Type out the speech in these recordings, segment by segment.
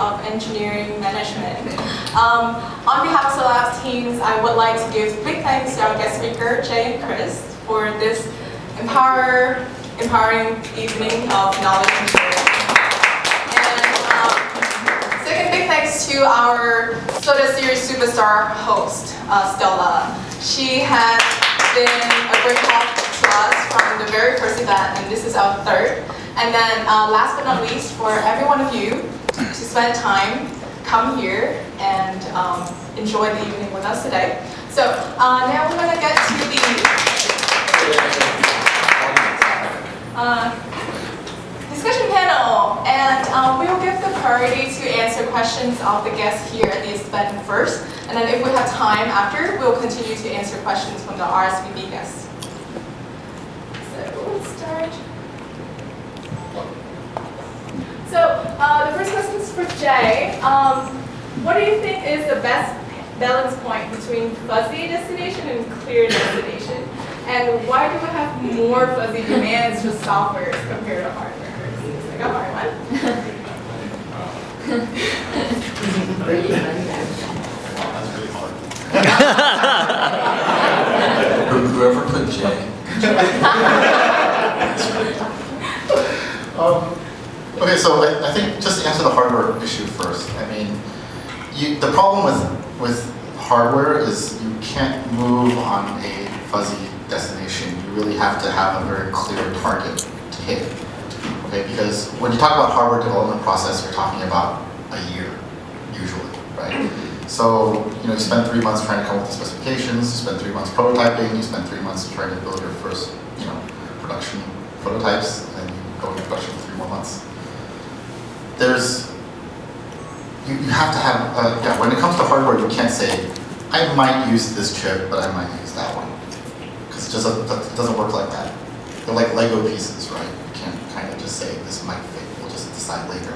of Engineering Management. On behalf of Solar Labs teams, I would like to give big thanks to our guest speaker, Cheng and Chris, for this empowering evening of knowledge and sharing. And second big thanks to our Soda Series superstar host, Stella. She has been a great help to us from the very first event, and this is our third. And then last but not least, for every one of you to spend time, come here and enjoy the evening with us today. So now we're going to get to the discussion panel, and we will give the priority to answer questions of the guests here at the event first, and then if we have time after, we'll continue to answer questions from the RSVP guests. So let's start. So the first question is for Jay. What do you think is the best balance point between fuzzy destination and clear destination? And why do we have more fuzzy demands for software compared to hardware? Seems like a hard one. That's really hard. Whoever put Jay. Okay, so I think just to answer the hardware issue first. I mean, the problem with hardware is you can't move on a fuzzy destination. You really have to have a very clear target to hit. Okay, because when you talk about hardware development process, you're talking about a year, usually, right? So, you spend 3 months trying to come up with the specifications, you spend 3 months prototyping, you spend 3 months trying to build your first, production prototypes, and then you go into production for 3 more months. You have to have, when it comes to hardware, you can't say, I might use this chip, but I might use that one. Because it doesn't work like that. They're like Lego pieces, right? You can't kind of just say, this might fit, we'll just decide later.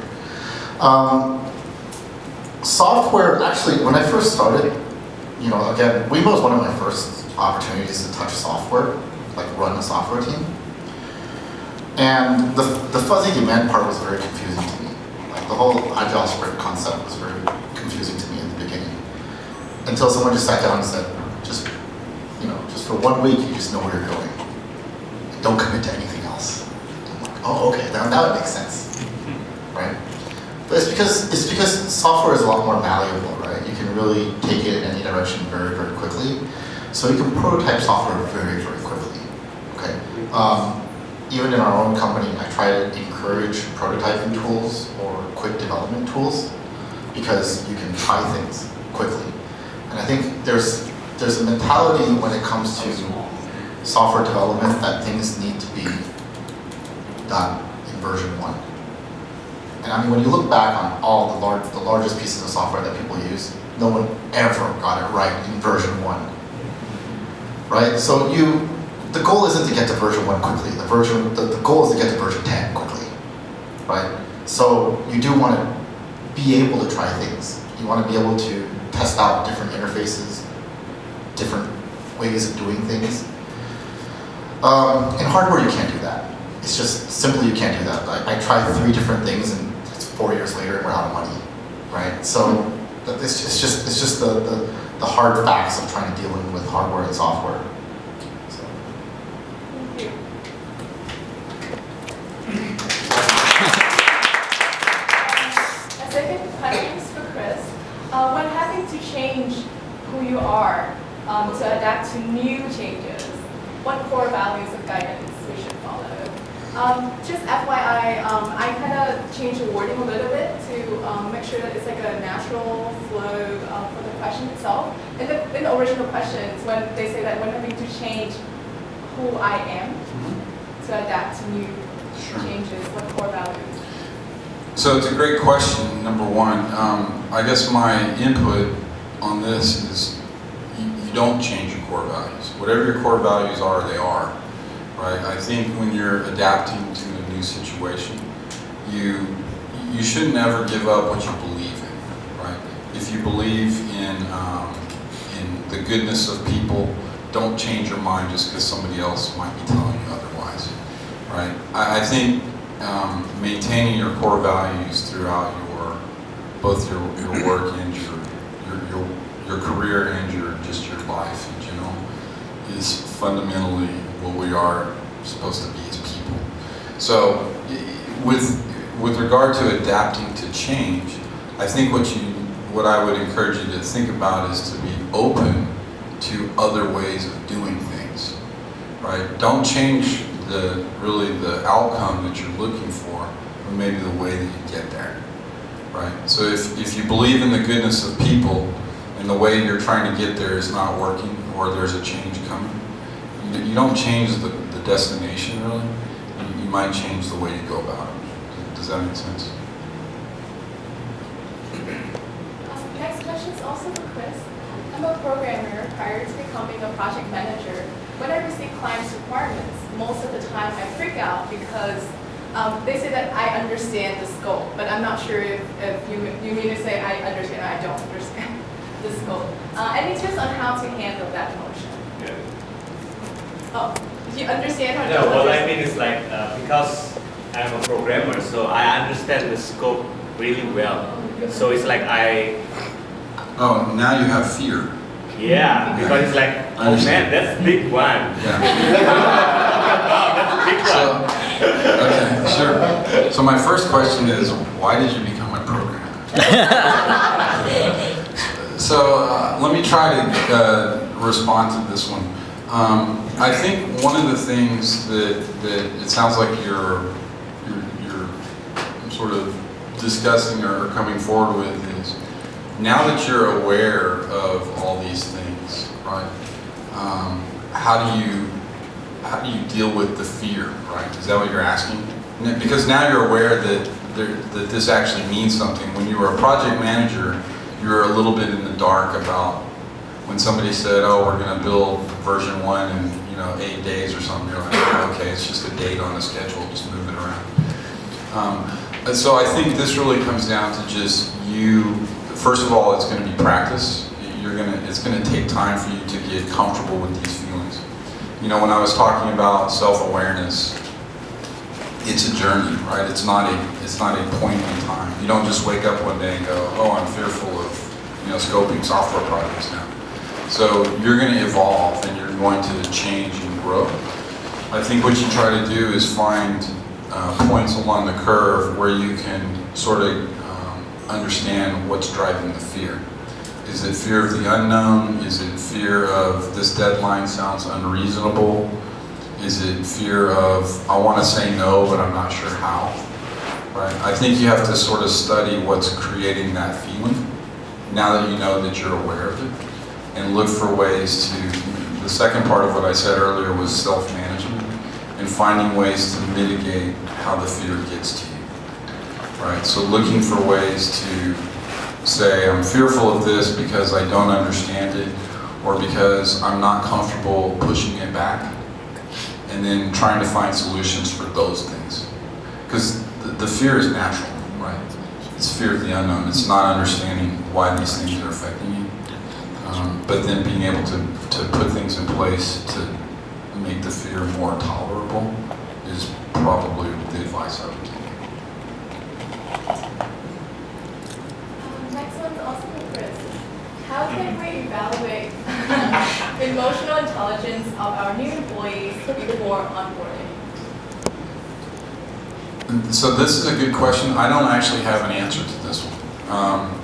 Software, actually, when I first started, again, WeMo is one of my first opportunities to touch software, like run a software team. And the fuzzy demand part was very confusing to me. Like the whole agile sprint concept was very confusing to me in the beginning. Until someone just sat down and said, just for 1 week, you just know where you're going. Don't commit to anything else. I'm like, oh, okay, now that makes sense, right? But it's because software is a lot more malleable, right? You can really take it in any direction very, very quickly. So you can prototype software very, very quickly, okay? Even in our own company, I try to encourage prototyping tools or quick development tools because you can try things quickly. And I think there's a mentality when it comes to software development that things need to be done in version 1. And I mean, when you look back on all the largest pieces of software that people use, no one ever got it right in version 1, right? So the goal isn't to get to version 1 quickly. The goal is to get to version 10 quickly, right? So you do want to be able to try things. You want to be able to test out different interfaces, different ways of doing things. In hardware, you can't do that. It's just simply you can't do that. I tried 3 different things, and it's 4 years later, and we're out of money, right? So it's just the hard facts of trying to deal with hardware and software. So. Thank you. A second question is for Chris. When having to change who you are to adapt to new changes, what core values of guidance we should follow? Just FYI, I kind of changed the wording a little bit to make sure that it's like a natural flow for the question itself. In the original questions, when they say that when having to change who I am to adapt to new changes, what core values? So it's a great question, number one. I guess my input on this is you don't change your core values. Whatever your core values are, they are. Right? I think when you're adapting to a new situation, you shouldn't ever give up what you believe in. Right? If you believe in the goodness of people, don't change your mind just because somebody else might be telling you otherwise. Right? I think maintaining your core values throughout both your work and your career and your life in general is fundamentally what we are supposed to be as people. So with regard to adapting to change, I think what I would encourage you to think about is to be open to other ways of doing things, right? Don't change the outcome that you're looking for, but maybe the way that you get there, right? So if you believe in the goodness of people and the way you're trying to get there is not working, or there's a change coming, you don't change the destination really. You might change the way you go about it. Does that make sense? Next question is also for Chris. I'm a programmer prior to becoming a project manager. When I receive clients' requirements, most of the time I freak out because they say that I understand the scope, but I'm not sure if you mean to say I understand or I don't understand the scope. Any tips on how to handle that emotion? Yeah. Oh, do you understand how to No, what I mean is like, because I'm a programmer, so I understand the scope really well. So it's like Oh, now you have fear. yeah, because it's like, oh man, that's a big one. Yeah. That's a big one. Okay, sure. So my first question is, why did you become a programmer? So let me try to respond to this one. I think one of the things that it sounds like you're sort of discussing or coming forward with is, now that you're aware of all these things, right? How do you deal with the fear, right? Is that what you're asking? Because now you're aware that this actually means something. When you were a project manager, you were a little bit in the dark about when somebody said, "Oh, we're going to build version 1 in 8 days or something." You're like, oh, "Okay, it's just a date on the schedule. Just move it around." So I think this really comes down to just you. First of all, it's going to be practice. It's going to take time for you to get comfortable with these feelings. When I was talking about self-awareness, it's a journey, right? It's not a point in time. You don't just wake up one day and go, "Oh, I'm fearful of scoping software projects now." So you're going to evolve and you're going to change and grow. I think what you try to do is find points along the curve where you can sort of understand what's driving the fear. Is it fear of the unknown? Is it fear of this deadline sounds unreasonable? Is it fear of I want to say no, but I'm not sure how? Right? I think you have to sort of study what's creating that feeling now that you know that you're aware of it, and look for ways to. The second part of what I said earlier was self-management and finding ways to mitigate how the fear gets to you. Right? So looking for ways to say, I'm fearful of this because I don't understand it, or because I'm not comfortable pushing it back, and then trying to find solutions for those things. Because the fear is natural, right? It's fear of the unknown. It's not understanding why these things are affecting you. But then being able to put things in place to make the fear more tolerable is probably the advice I would take. Next one's also for Chris. How can we evaluate emotional intelligence of our new employees before onboarding? So this is a good question. I don't actually have an answer to this one.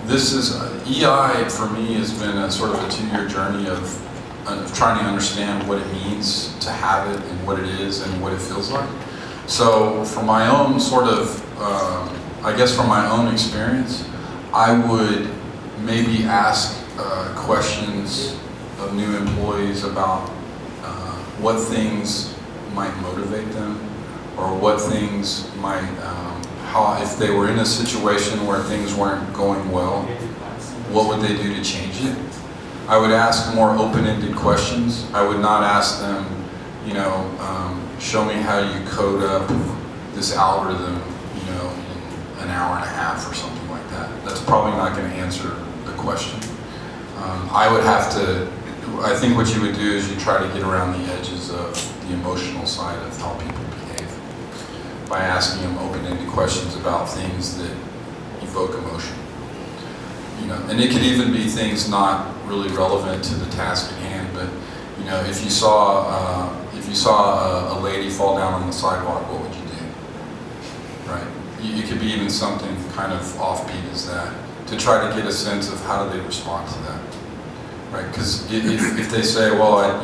This is EI for me has been a sort of a 2-year journey of trying to understand what it means to have it and what it is and what it feels like. So from my own sort of, I guess from my own experience, I would maybe ask questions of new employees about what things might motivate them, or what things might, how if they were in a situation where things weren't going well, what would they do to change it? I would ask more open-ended questions. I would not ask them, show me how you code up this algorithm, in an hour and a half or something like that. That's probably not going to answer the question. I think what you would do is you try to get around the edges of the emotional side of how people behave by asking them open-ended questions about things that evoke evoke emotion. And it could even be things not really relevant to the task at hand, but if you saw a lady fall down on the sidewalk, what would you do? Right? It could be even something kind of offbeat as that, to try to get a sense of how do they respond to that. Right? Because if they say, well, I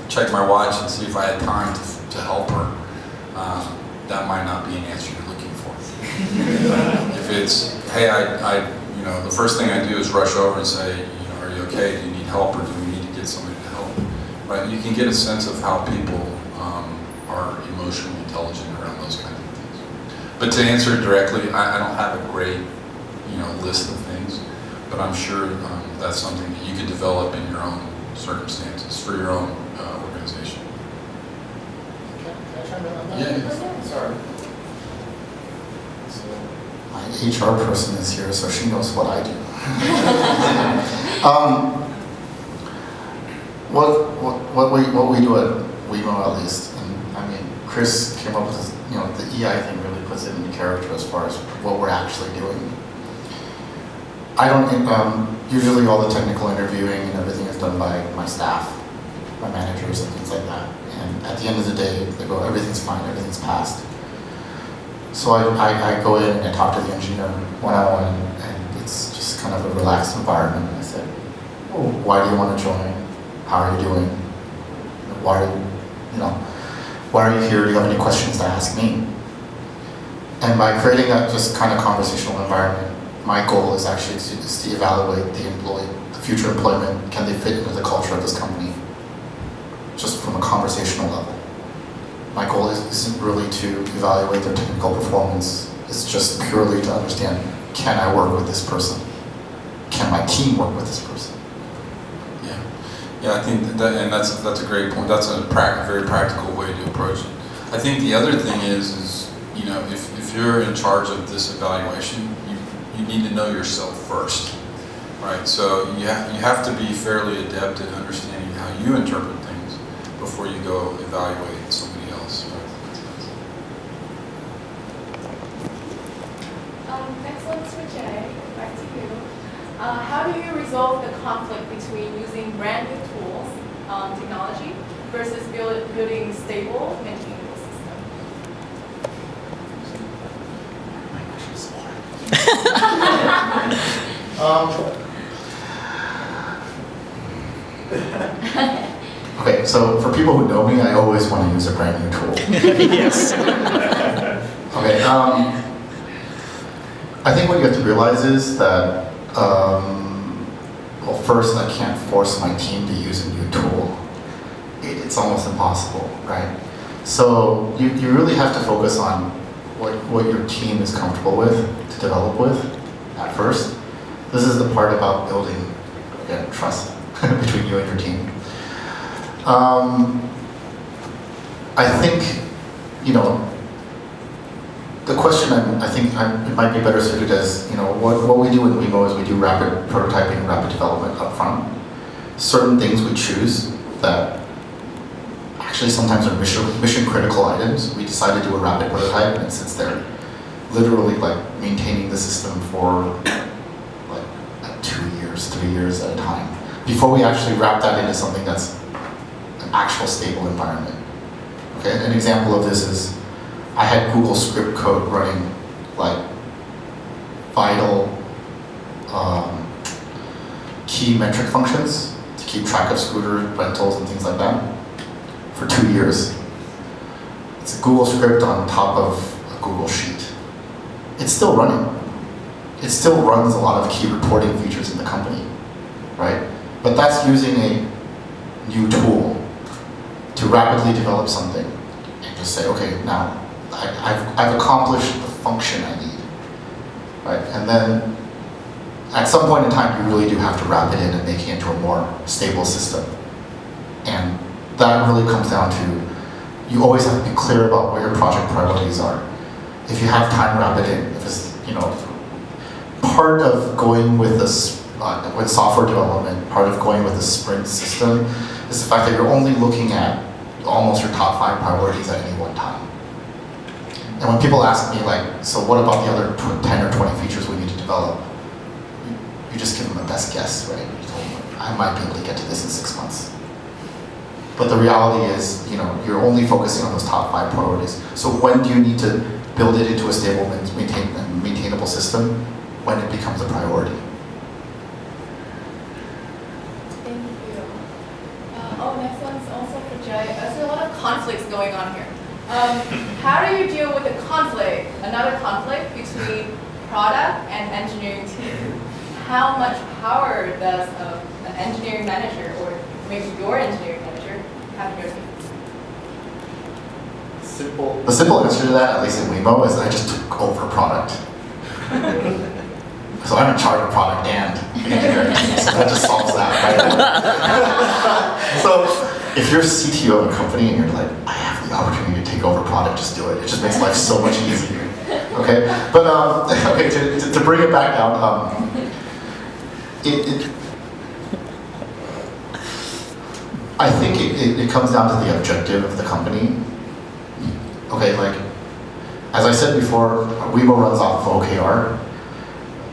check my watch and see if I had time to help her, that might not be an answer you're looking for. If it's, hey, the first thing I do is rush over and say, are you okay? Do you need help, or do we need to get somebody to help? Right? You can get a sense of how people are emotionally intelligent around those kinds of things. But to answer it directly, I don't have a great, list of things, but I'm sure that's something that you could develop in your own circumstances for your own organization. Can I chime in on that? Yeah. Sorry. So my HR person is here, so she knows what I do. What we do at WeMo, at least, and Chris came up with this, the EI thing really puts it into character as far as what we're actually doing. I don't, usually all the technical interviewing and everything is done by my staff, my managers and things like that. And at the end of the day, they go, everything's fine, everything's passed. So I go in and I talk to the engineer one-on-one, and it's just kind of a relaxed environment. And I said, oh, why do you want to join? How are you doing? Why are you here? Do you have any questions to ask me? And by creating that just kind of conversational environment, my goal is actually to evaluate the future employment. Can they fit into the culture of this company? Just from a conversational level. My goal isn't really to evaluate their technical performance. It's just purely to understand, can I work with this person? Can my team work with this person? Yeah, I think that's a great point. That's a very practical way to approach it. I think the other thing is if you're in charge of this evaluation, you need to know yourself first, right? So you have to be fairly adept at understanding how you interpret things before you go evaluate somebody else. Right? Next one's for Cheng. Back to you. How do you resolve the conflict between using brand new tools, technology, versus building stable, maintainable system? Okay, so for people who know me, I always want to use a brand new tool. Yes. Okay, I think what you have to realize is that, well, first, I can't force my team to use a new tool. It's almost impossible, right? So you really have to focus on what your team is comfortable with, to develop with at first. This is the part about building, again, trust between you and your team. I think, the question I think it might be better suited as, what we do in WeMo is we do rapid prototyping, rapid development up front. Certain things we choose that actually sometimes are mission critical items. We decide to do a rapid prototype, and it sits there, literally maintaining the system for 2 years, 3 years at a time, before we actually wrap that into something that's an actual stable environment. Okay, an example of this is, I had Google script code running vital key metric functions to keep track of scooter rentals and things like that for 2 years. It's a Google script on top of a Google Sheet. It's still running. It still runs a lot of key reporting features in the company, right? But that's using a new tool to rapidly develop something and just say, okay, now I've accomplished the function I need, right? And then at some point in time, you really do have to wrap it in and make it into a more stable system. And that really comes down to, you always have to be clear about what your project priorities are. If you have time, wrap it in. If it's, part of going with this, with software development, part of going with a sprint system is the fact that you're only looking at almost your top 5 priorities at any one time. And when people ask me so what about the other 10 or 20 features we need to develop? develop, you just give them a best guess, right? You told them, I might be able to get to this in 6 months. But the reality is, you're only focusing on those top 5 priorities. So when do you need to build it into a stable and maintainable system? When it becomes a priority. Thank you. Next one's also for Jay. There's a lot of conflicts going on here. How do you deal with another conflict between product and engineering team? How much power does an engineering manager, or maybe your engineering manager, have in your team? The simple answer to that, at least in WeMo, is I just took over product. So I'm in charge of product and engineering teams, so that just solves that, right? So if you're CTO of a company and you're like, I have the opportunity to take over product, just do it. It just makes life so much easier. Okay, but okay, to bring it back down, I think it comes down to the objective of the company. Okay, like as I said before, WeMo runs off of OKR.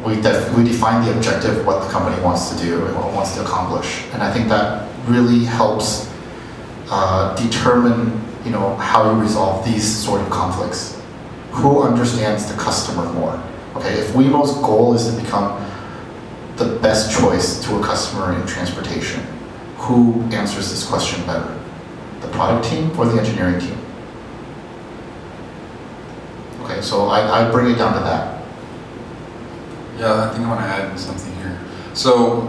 We define the objective, what the company wants to do and what it wants to accomplish, and I think that really helps determine, how you resolve these sort of conflicts. Who understands the customer more? Okay, if WeMo's goal is to become the best choice to a customer in transportation, who answers this question better? The product team or the engineering team? Okay, so I bring it down to that. Yeah, I think I want to add something here. So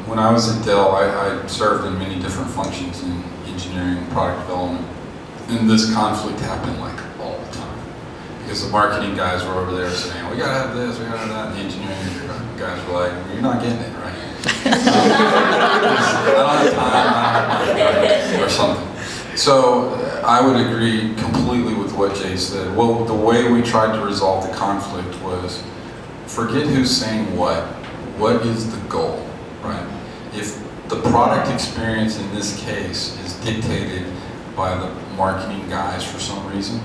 when I was at Dell, I served in many different functions in engineering and product development. And this conflict happened like all the time. Because the marketing guys were over there saying, we gotta have this, we gotta have that. And the engineering guys were like, well, you're not getting it, right? I don't have time, or something. So I would agree completely with what Jay said. Well, the way we tried to resolve the conflict was, forget who's saying what is the goal, right? If the product experience in this case is dictated by the marketing guys for some reason,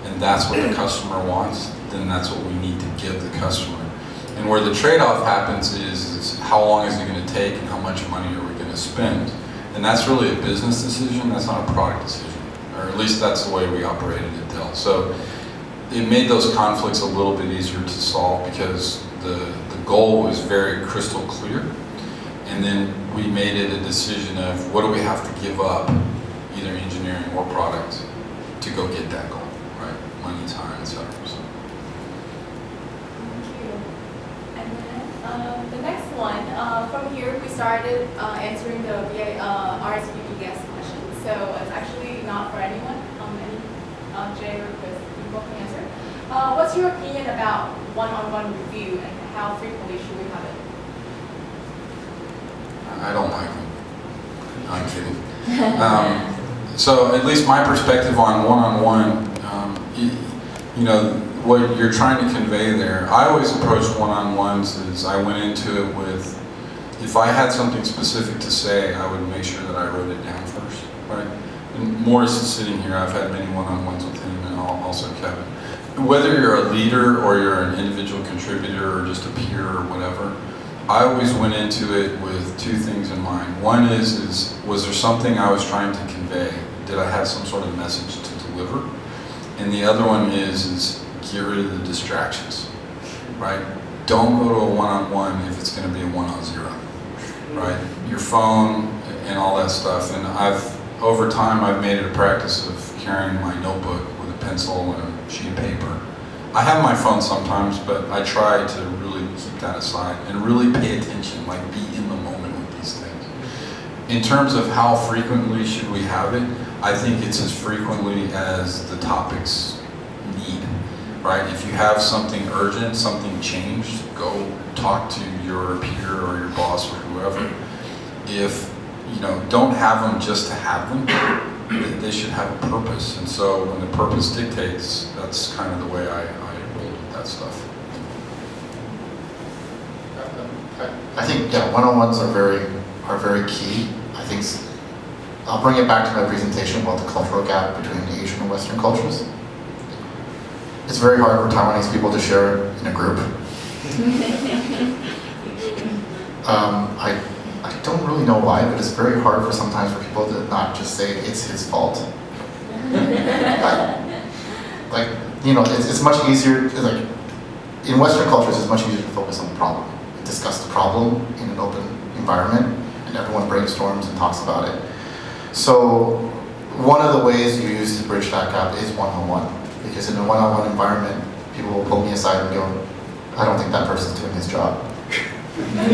and that's what the customer wants, then that's what we need to give the customer. And where the trade-off happens is how long is it going to take and how much money are we going to spend? And that's really a business decision, that's not a product decision. Or at least that's the way we operated at Dell. So it made those conflicts a little bit easier to solve because the goal was very crystal clear. And then we made it a decision of what do we have to give up, either engineering or product, to go get that goal, right? Money, time, etc. So. Thank you. And then the next one, from here we started answering the RSVP questions. So it's actually not for anyone. Jay or Chris, you both can answer. What's your opinion about one-on-one review and how frequently should we have it? I don't like them. No, I'm kidding. So at least my perspective on one-on-one, what you're trying to convey there, I always approached one-on-ones as I went into it with, if I had something specific to say, I would make sure that I wrote it down first, right? And Morris is sitting here, I've had many one-on-ones with him and also Kevin. Whether you're a leader or you're an individual contributor or just a peer or whatever, I always went into it with two things in mind. One is was there something I was trying to convey? Did I have some sort of message to deliver? And the other one is get rid of the distractions, right? Don't go to a one-on-one if it's going to be a one-on-zero, right? Your phone and all that stuff. And over time, I've made it a practice of carrying my notebook with a pencil and a sheet of paper. I have my phone sometimes, but I try to really keep that aside and really pay attention, like be in the moment with these things. In terms of how frequently should we have it, I think it's as frequently as the topics need, right? If you have something urgent, something changed, go talk to your peer or your boss or whoever. If don't have them just to have them, they should have a purpose. And so when the purpose dictates, that's kind of the way I roll with that stuff. I think one-on-ones are very key. I think I'll bring it back to my presentation about the cultural gap between Asian and Western cultures. It's very hard for Taiwanese people to share in a group. I don't really know why, but it's very hard for sometimes for people to not just say it's his fault. Like, you know, it's much easier, like, in Western cultures, it's much easier to focus on the problem, discuss the problem in an open environment, and everyone brainstorms and talks about it. So, one of the ways you use to bridge that gap is one-on-one, because in a one-on-one environment, people will pull me aside and go, I don't think that person's doing his job. But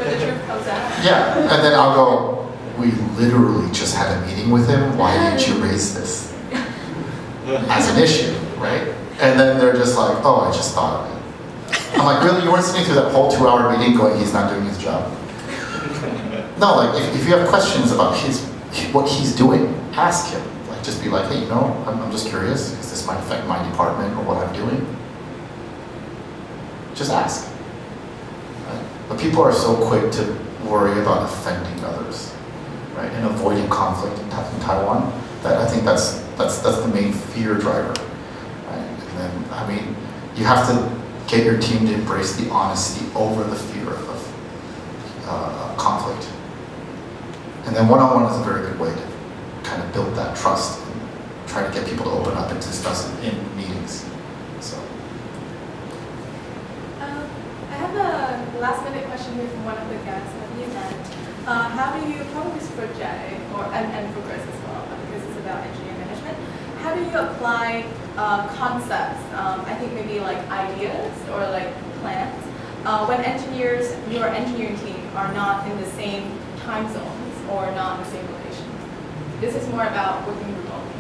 the truth comes out. Yeah, and then I'll go, we literally just had a meeting with him, why didn't you raise this as an issue, right? And then they're just like, oh, I just thought of it. I'm like, really, you weren't sitting through that whole 2-hour meeting going, he's not doing his job? No, like, if you have questions about what he's doing, ask him. Like, just be like, hey, you know, I'm just curious, because this might affect my department or what I'm doing. Just ask. Right? But people are so quick to worry about offending others, right, and avoiding conflict in Taiwan, that I think that's the main fear driver. Right? And then, I mean, you have to get your team to embrace the honesty over the fear of conflict. And then one-on-one is a very good way to kind of build that trust and try to get people to open up and discuss it in meetings. So. I have a last-minute question here from one of the guests at the event. How do you, probably for Jay, and for Chris as well, because it's about engineering management, how do you apply concepts, I think maybe like ideas or like plans, when engineers, your engineering team are not in the same time zones or not in the same location? This is more about working remotely.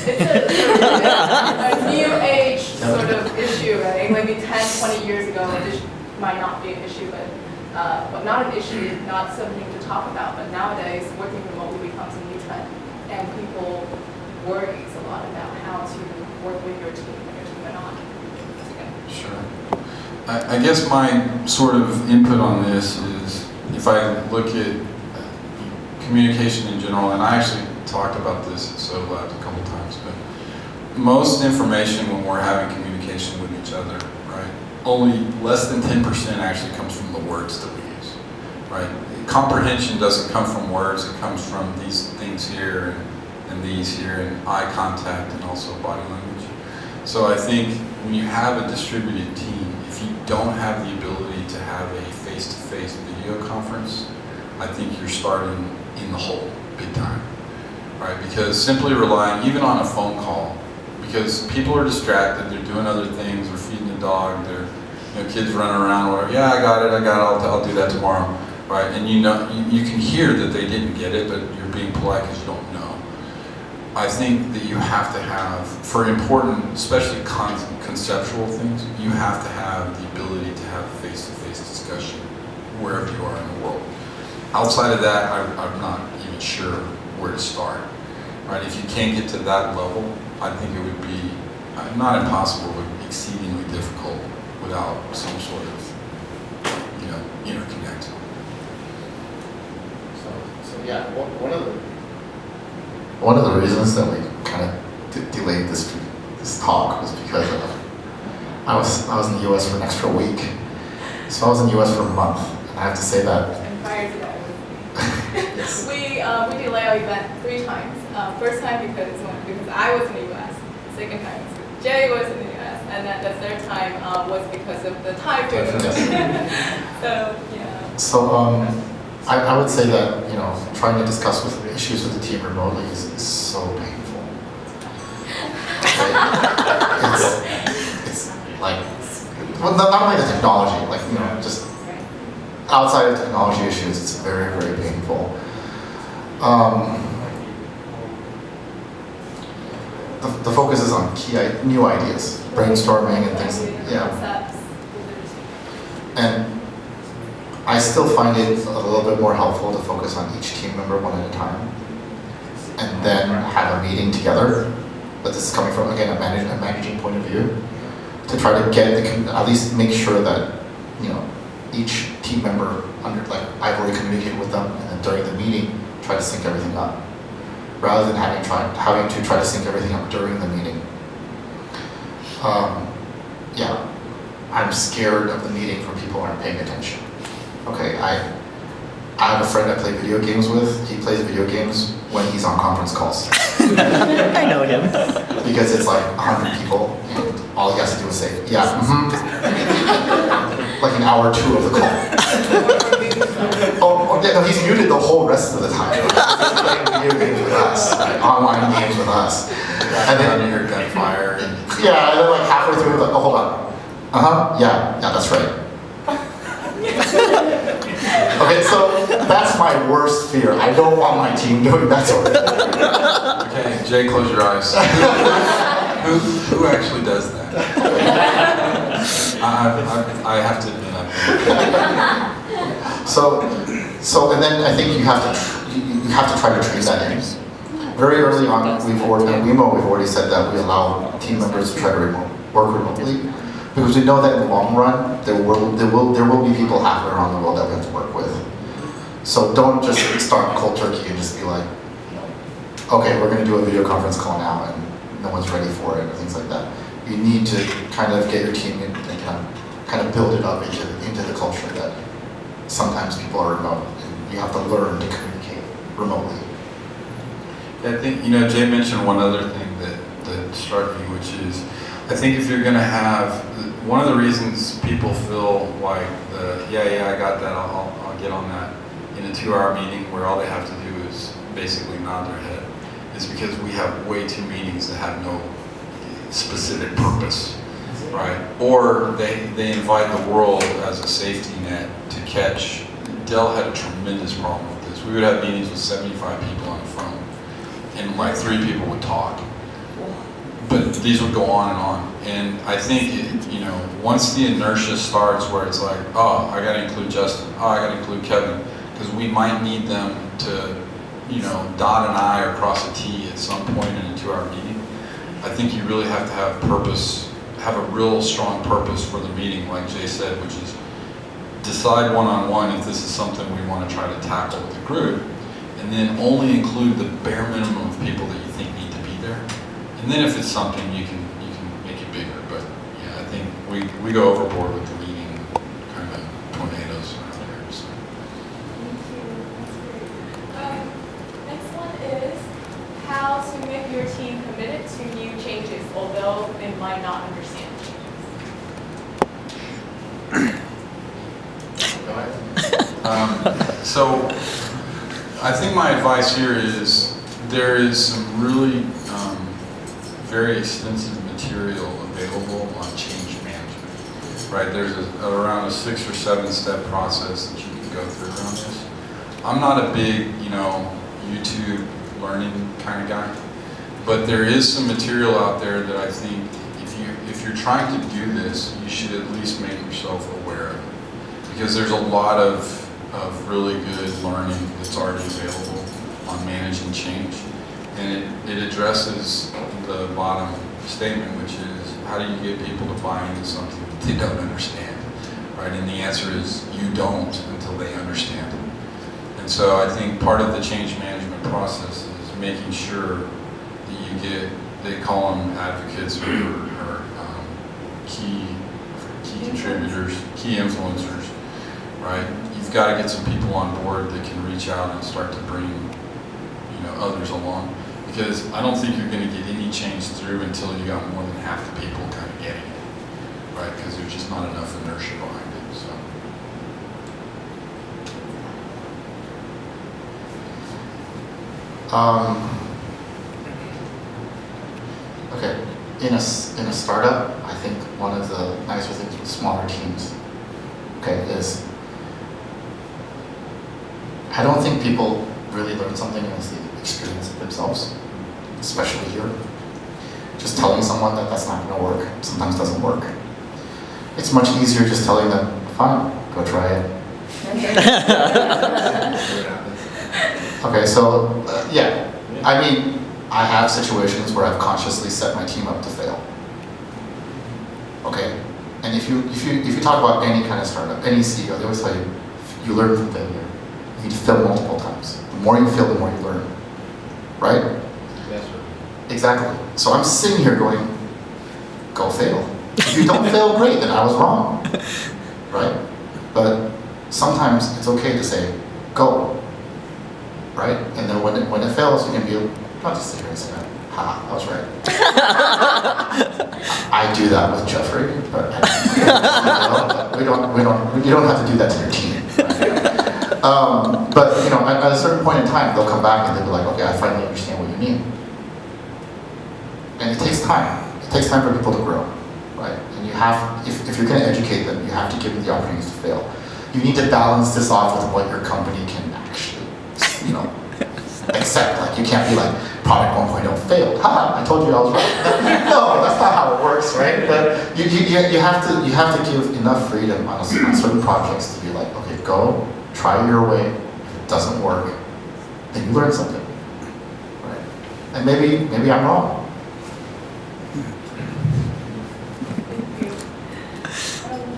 It's a new age sort of issue, right? Maybe 10, 20 years ago, this might not be an issue, but not an issue, not something to talk about. But nowadays, working remotely becomes a new trend, and people worries a lot about how to work with your team when your team are not together. Sure. I guess my sort of input on this is, if I look at communication in general, and I actually talked about this at Soda Labs a couple times, but most information when we're having communication with each other, right, only less than 10% actually comes from the words that we use, right? Comprehension doesn't come from words, it comes from these things here and these here, and eye contact, and also body language. So I think when you have a distributed team, if you don't have the ability to have a face-to-face video conference, I think you're starting in the hole big time, right? Because simply relying even on a phone call, because people are distracted, they're doing other things, they're feeding the dog, they're, you know, kids running around, whatever. Yeah, I got it, I'll do that tomorrow, right? And you know, you can hear that they didn't get it, but you're being polite because you don't know. I think that you have to have, for important, especially conceptual things, you have to have the ability to have face-to-face discussion wherever you are in the world. Outside of that, I'm not even sure where to start, right? If you can't get to that level, I think it would be not impossible, but exceedingly difficult without some sort of, you know, interconnect. So yeah, one of the reasons that we kind of delayed this talk was because I was in the U.S. for an extra week, so I was in the U.S. for a month, and I have to say that. And prior to that, Yes. we delayed our event 3 times. First time because I was in the U.S. Second time because Jay was in the U.S. And then the third time was because of the typhoon. So yeah. So I would say that, you know, trying to discuss issues with the team remotely is so painful. It's like, well, not only the technology, like, you know, just outside of technology issues, it's very, very painful. The focus is on new ideas, brainstorming and things. Yeah. And I still find it a little bit more helpful to focus on each team member one at a time, and then have a meeting together. But this is coming from, again, a managing point of view, to try to get at least make sure that, you know, each team member I've already communicated with them, and then during the meeting, try to sync everything up. rather than having to try to sync everything up during the meeting. Yeah, I'm scared of the meeting when people aren't paying attention. Okay, I have a friend I play video games with. He plays video games when he's on conference calls. I know him. Because it's like 100 people, and all he has to do is say, yeah, like an hour or two of the call. Oh, yeah, no, he's muted the whole rest of the time. He's playing video games with us, like online games with us. And then you hear gunfire. yeah, and then like halfway through, like, oh, hold on. Yeah, that's right. Okay, so that's my worst fear. I don't want my team doing that sort of thing. Okay, Jay, close your eyes. who actually does that? I have to admit So, and then I think you have to try to train that in. Very early on, at WeMo, we've already said that we allow team members to try to work remotely, because we know that in the long run, there will be people halfway around the world that we have to work with. So don't just start cold turkey and just be like, okay, we're going to do a video conference call now, and no one's ready for it, or things like that. You need to kind of get your team in and kind of build it up into the culture that sometimes people are remote, and you have to learn to communicate remotely. I think, Jay mentioned one other thing that struck me, which is, I think if you're going to have, one of the reasons people feel like I got that, I'll get on that in a 2-hour meeting where all they have to do is basically nod their head, is because we have way too meetings that have no specific purpose, right? Or they invite the world as a safety net to catch. Dell had a tremendous problem with this. We would have meetings with 75 people on the phone, and like 3 people would talk. But these would go on and on. And I think, once the inertia starts where it's like, oh, I gotta include Justin, oh, I gotta include Kevin, because we might need them to, dot an I or cross a T at some point in a 2-hour meeting. I think you really have to have purpose, have a real strong purpose for the meeting, like Jay said, which is decide one-on-one if this is something we want to try to tackle with the group, and then only include the bare minimum of people that you think need to be there. And then if it's something, you can make it bigger. But yeah, I think we go overboard with the meeting kind of tornadoes around here. So. Thank you. That's great. Next one is how to make your team committed to new changes, although they might not understand changes. So I think my advice here is there is some really very extensive material available on change management, right? There's around a 6 or 7 step process that you can go through around this. I'm not a big, YouTube learning kind of guy, but there is some material out there that I think if you're trying to do this, you should at least make yourself aware of it, because there's a lot of really good learning that's already available on managing change. And it addresses the bottom statement, which is, how do you get people to buy into something that they don't understand, right? And the answer is, you don't until they understand it. And so I think part of the change management process is making sure that you get, they call them advocates or key contributors, key influencers, right? You've got to get some people on board that can reach out and start to bring others along. Because I don't think you're going to get any change through until you got more than half the people kind of getting it, right? Because there's just not enough inertia behind it. So. Okay, in a startup, I think one of the nicer things with smaller teams, okay, is I don't think people really learn something unless they experience it themselves, especially here. Just telling someone that that's not going to work sometimes doesn't work. It's much easier just telling them, fine, go try it. Okay, so yeah, I mean, I have situations where I've consciously set my team up to fail. Okay, and if you talk about any kind of startup, any CEO, they always tell you, you learn from failure. You need to fail multiple times. The more you fail, the more you learn. right? That's right. Exactly. So I'm sitting here going, go fail. If you don't fail, great, then I was wrong, right? But sometimes it's okay to say, go, right? And then when it fails, you can be, not just sit here and say, ha, I was right. I do that with Jeffrey, but you don't have to do that to your team. Right? But you know, at a certain point in time, they'll come back and they'll be like, okay, I finally understand what you mean. And it takes time. It takes time for people to grow, right? And you have, if you're going to educate them, you have to give them the opportunities to fail. You need to balance this off with what your company can actually, you know, accept. Like you can't be like, product 1.0 failed. Ha! I told you I was right. No, that's not how it works, right? But you have to give enough freedom on certain projects to be like, okay, go, try your way. If it doesn't work, then you learn something, right? And maybe I'm wrong.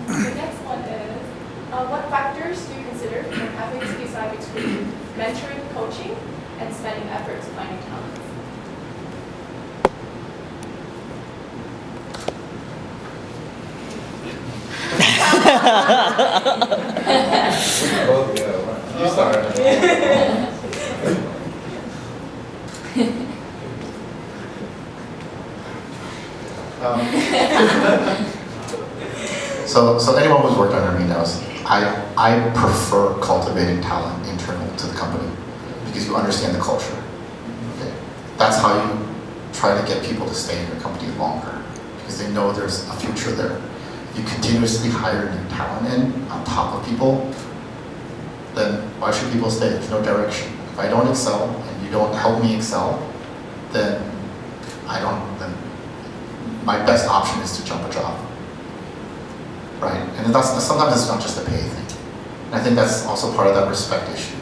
The next one is, what factors do you consider when having to decide between mentoring, coaching, and spending effort to finding talents? Both go. You started. So anyone who's worked under me knows, I prefer cultivating talent internal to the company because you understand the culture. Okay? That's how you try to get people to stay in your company longer because they know there's a future there. If you continuously hire new talent in on top of people, then why should people stay? There's no direction. If I don't excel and you don't help me excel, then then my best option is to jump a job. Right? And sometimes it's not just a pay thing. And I think that's also part of that respect issue.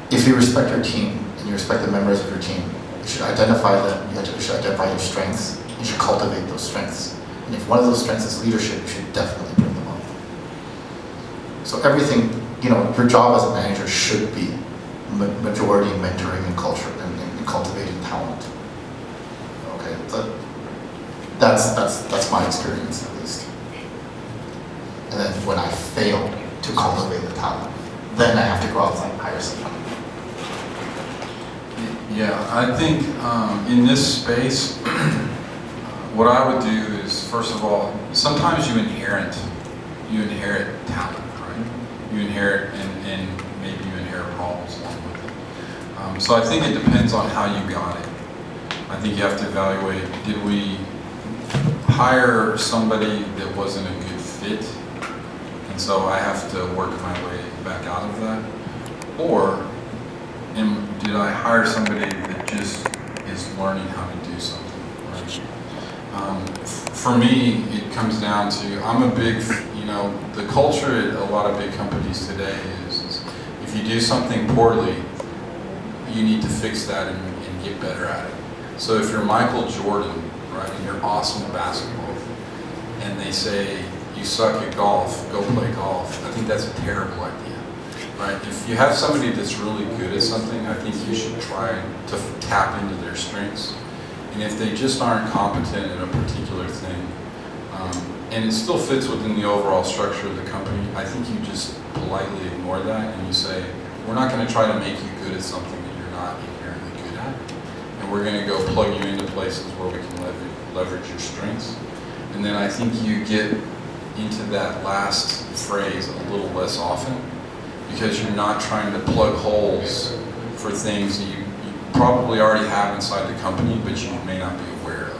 If you respect your team and you respect the members of your team, you should identify them, you should identify your strengths, you should cultivate those strengths. And if one of those strengths is leadership, you should definitely bring them up. So everything, you know, your job as a manager should be majority mentoring and culture and cultivating talent. Okay, that's my experience at least. And then when I fail to cultivate the talent, then I have to go out and hire someone. Yeah, I think in this space, what I would do is, first of all, sometimes you inherit talent, right? You inherit, and maybe you inherit problems along with it. So I think it depends on how you got it. I think you have to evaluate, did we hire somebody that wasn't a good fit? And so I have to work my way back out of that? Or did I hire somebody that just is learning how to do something? Right? For me, it comes down to, I'm a big, the culture at a lot of big companies today is if you do something poorly, you need to fix that and get better at it. So if you're Michael Jordan, right, and you're awesome at basketball, and they say, you suck at golf, go play golf, I think that's a terrible idea, right? If you have somebody that's really good at something, I think you should try to tap into their strengths. And if they just aren't competent in a particular thing, and it still fits within the overall structure of the company, I think you just politely ignore that and you say, we're not going to try to make you good at something that you're not inherently good at. And we're going to go plug you into places where we can leverage your strengths. And then I think you get into that last phrase a little less often because you're not trying to plug holes for things that you probably already have inside the company, but you may not be aware of.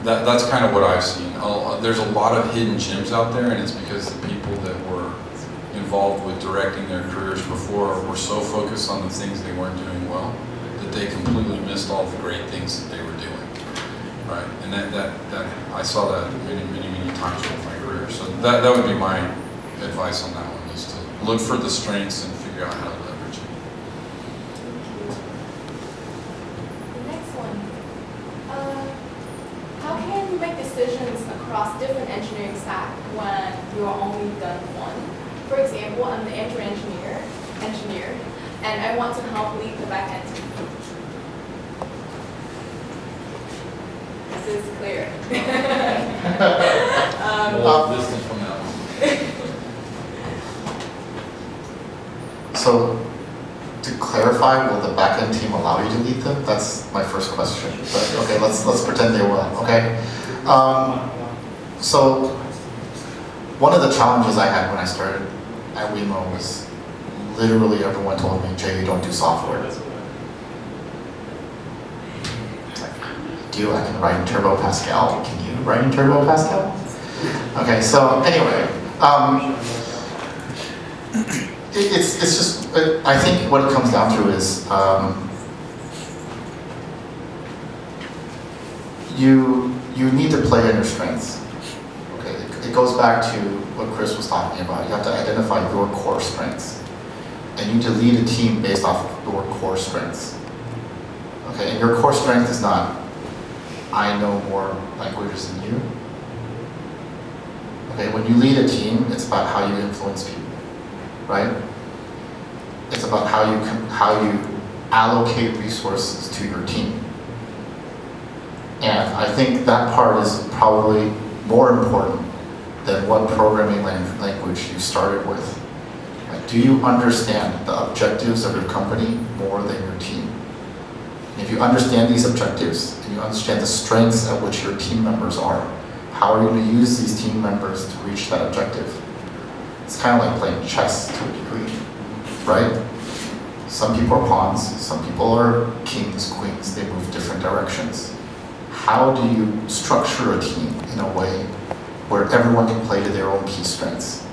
That's kind of what I've seen. There's a lot of hidden gems out there, and it's because the people that were involved with directing their careers before were so focused on the things they weren't doing well that they completely missed all the great things that they were doing. Right, and that I saw that many times with my career. So that would be my advice on that one, is to look for the strengths and figure out how to leverage it. The next one. How can you make decisions across different engineering stack when you are only done one? For example, I'm the Android engineer, and I want to help lead the back-end team. answer is clear. More distant from that one. So, to clarify, will the backend team allow you to lead them? That's my first question. But okay, let's pretend they will. Okay. So, one of the challenges I had when I started at WeMo was literally everyone told me, Jay, you don't do software. It's like, I can write in Turbo Pascal. Can you write in Turbo Pascal? Okay, so anyway, it's just, I think what it comes down to is you need to play in your strengths. Okay, it goes back to what Chris was talking about. You have to identify your core strengths, and you need to lead a team based off of your core strengths. Okay, and your core strength is not, I know more languages than you. Okay, when you lead a team, it's about how you influence people, right? It's about how you allocate resources to your team. And I think that part is probably more important than what programming language you started with. Like, do you understand the objectives of your company more than your team? And if you understand these objectives, and you understand the strengths at which your team members are, how are you going to use these team members to reach that objective? It's kind of like playing chess to a degree, right? Some people are pawns, some people are kings, queens, they move different directions. How do you structure a team in a way where everyone can play to their own key strengths?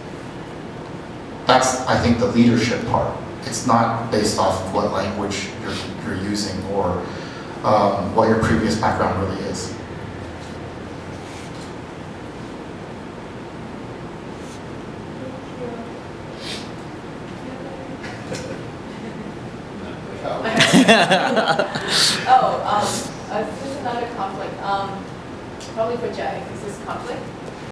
That's, I think, the leadership part. It's not based off of what language you're using or what your previous background really is. This is another conflict. Probably for Jay, is this conflict?